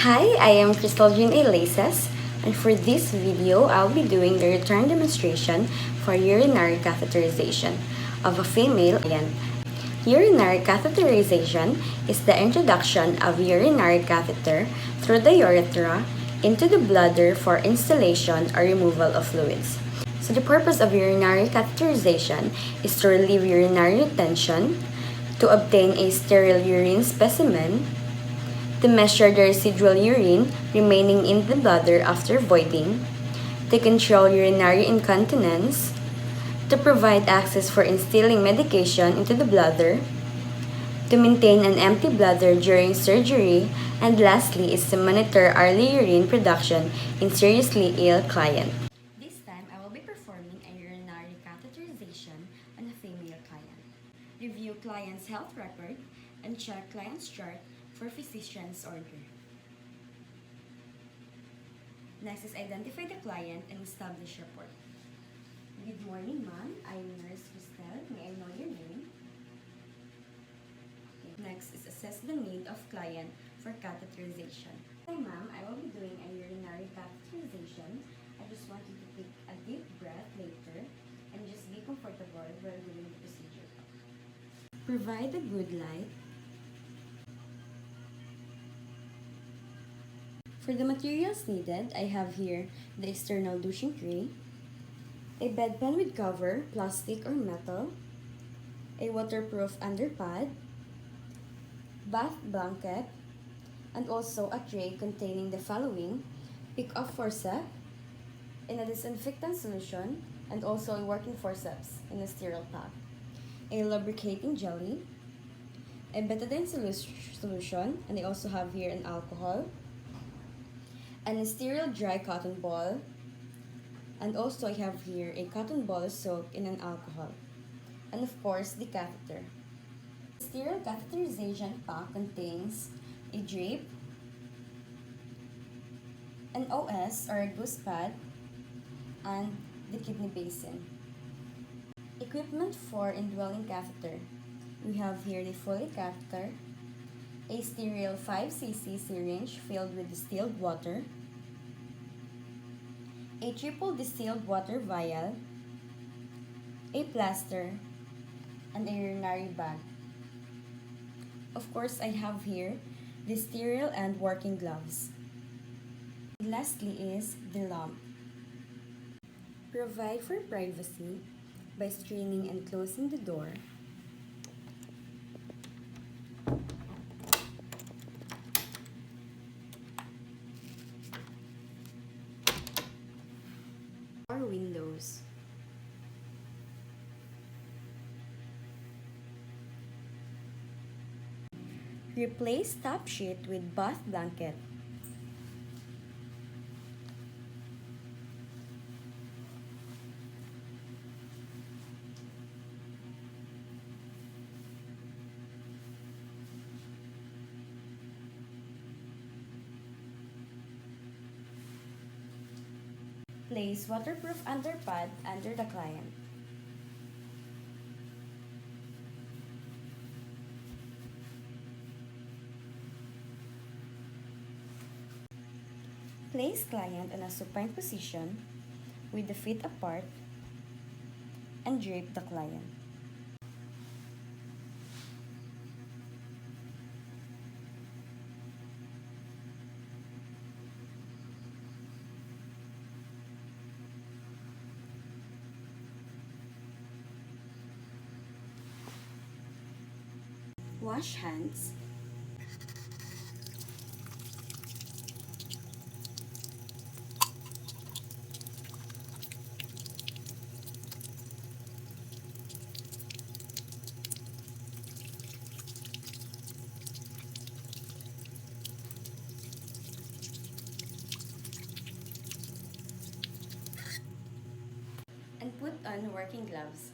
Hi, I am Crystal Jean Elises, and for this video, I'll be doing the return demonstration for urinary catheterization of a female client. Urinary catheterization is the introduction of urinary catheter through the urethra into the bladder for installation or removal of fluids. So the purpose of urinary catheterization is to relieve urinary retention, to obtain a sterile urine specimen, to measure the residual urine remaining in the bladder after voiding, to control urinary incontinence, to provide access for instilling medication into the bladder, to maintain an empty bladder during surgery, and lastly is to monitor early urine production in seriously ill client. This time, I will be performing a urinary catheterization on a female client. Review client's health record and check client's chart for physician's order. Next is identify the client and establish report. Good morning, ma'am. I'm Nurse Cristel. May I know your name? Okay. Next is assess the need of client for catheterization. Hi, ma'am. I will be doing a urinary catheterization. I just want you to take a deep breath later and just be comfortable while doing the procedure. Provide a good light. For the materials needed, I have here the external douching tray, a bedpan with cover, plastic or metal, a waterproof underpad, bath blanket, and also a tray containing the following: pick-off forceps in a disinfectant solution, and also a working forceps in a sterile pack, a lubricating jelly, a betadine solution, and I also have here an alcohol, and a sterile dry cotton ball, and also I have here a cotton ball soaked in an alcohol, and of course the catheter. The sterile catheterization pack contains a drape, an OS or a goose pad, and the kidney basin. Equipment for indwelling catheter. We have here the Foley catheter, a sterile 5cc syringe filled with distilled water, a triple distilled water vial, a plaster, and a urinary bag. Of course, I have here the sterile and working gloves. Lastly is the lamp. Provide for privacy by screening and closing the door. Or windows. Replace top sheet with bath blanket. Place waterproof underpad under the client. Place client in a supine position with the feet apart and drape the client. Wash hands. And put on working gloves.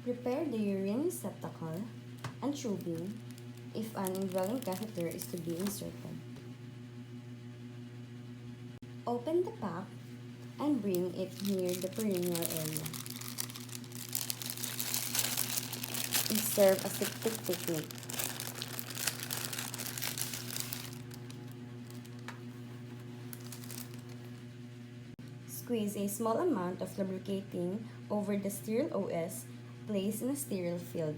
Prepare the urine receptacle and tubing if an indwelling catheter is to be inserted. Open the pack and bring it near the perineal area. Serve as a quick technique. Squeeze a small amount of lubricating over the sterile OS placed in a sterile field.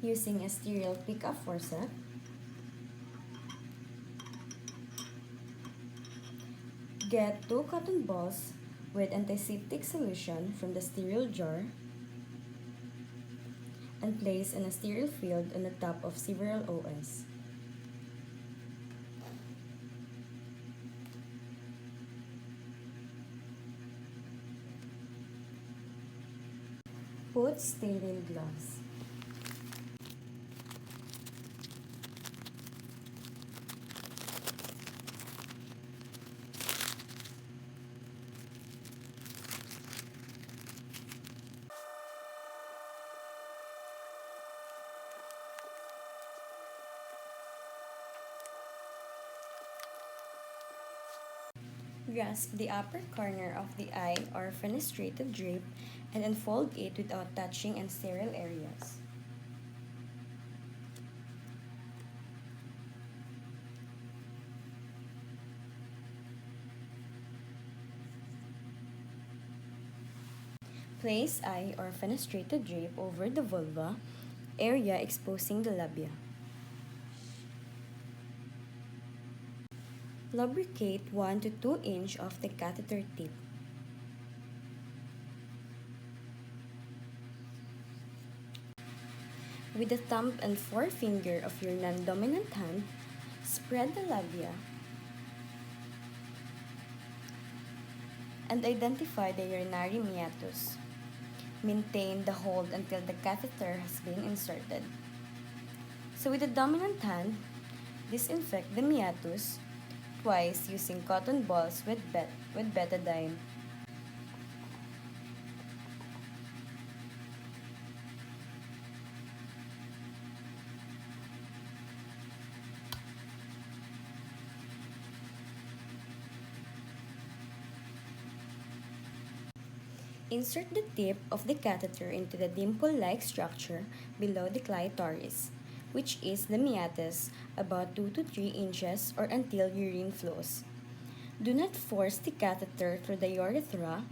Using a sterile pickup forceps, get 2 cotton balls with antiseptic solution from the sterile jar and place in a sterile field on the top of several OS. Put sterile gloves. Grasp the upper corner of the eye or fenestrated drape and unfold it without touching and sterile areas. Place eye or fenestrated drape over the vulva area exposing the labia. Lubricate 1 to 2 inch of the catheter tip. With the thumb and forefinger of your non-dominant hand, spread the labia and identify the urinary meatus. Maintain the hold until the catheter has been inserted. So with the dominant hand, disinfect the meatus twice using cotton balls with betadine. Insert the tip of the catheter into the dimple-like structure below the clitoris, which is the meatus, about 2 to 3 inches or until urine flows. Do not force the catheter through the urethra.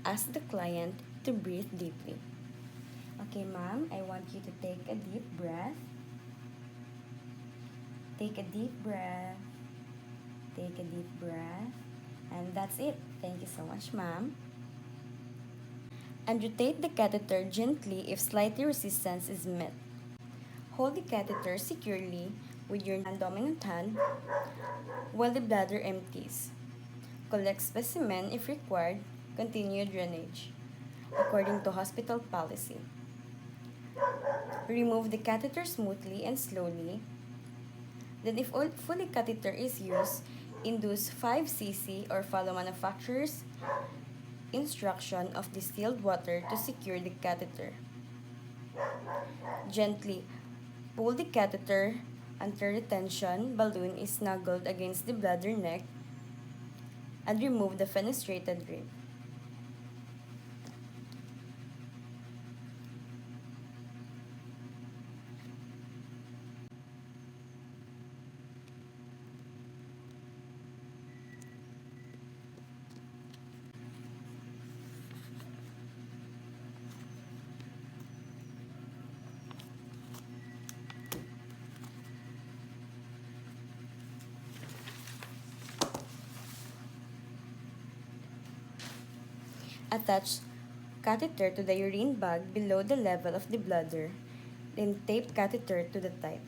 Ask the client to breathe deeply. Okay, ma'am, I want you to take a deep breath. Take a deep breath. Take a deep breath. And that's it. Thank you so much, ma'am. And rotate the catheter gently if slight resistance is met. Hold the catheter securely with your non-dominant hand while the bladder empties. Collect specimen if required. Continue drainage according to hospital policy. Remove the catheter smoothly and slowly. Then if fully catheter is used, induce 5 cc or follow manufacturer's instruction of distilled water to secure the catheter. Gently pull the catheter until retention balloon is snuggled against the bladder neck and remove the fenestrated drape. Attach catheter to the urine bag below the level of the bladder, then tape catheter to the type.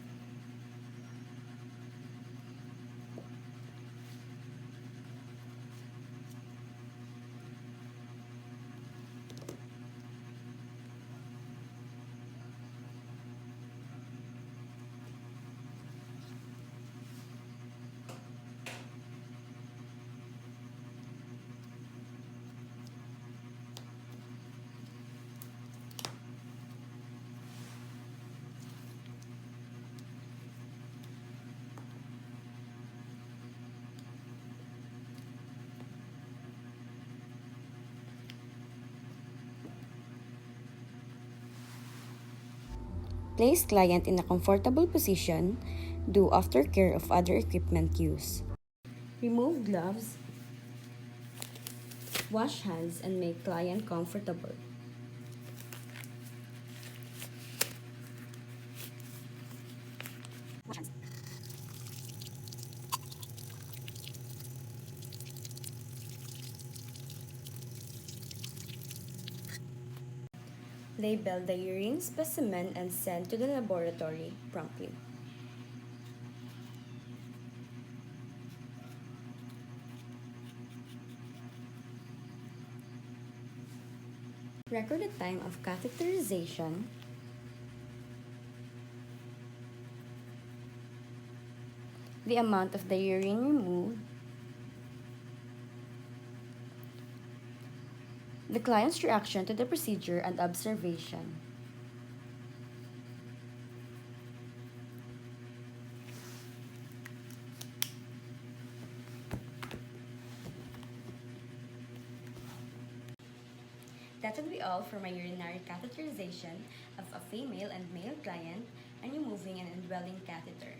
Place client in a comfortable position. Do aftercare of other equipment use. Remove gloves. Wash hands and make client comfortable. Wash hands. Label the urine specimen and send to the laboratory promptly. Record the time of catheterization, the amount of the urine removed, the client's reaction to the procedure and observation. That would be all for my urinary catheterization of a female and male client and removing an indwelling catheter.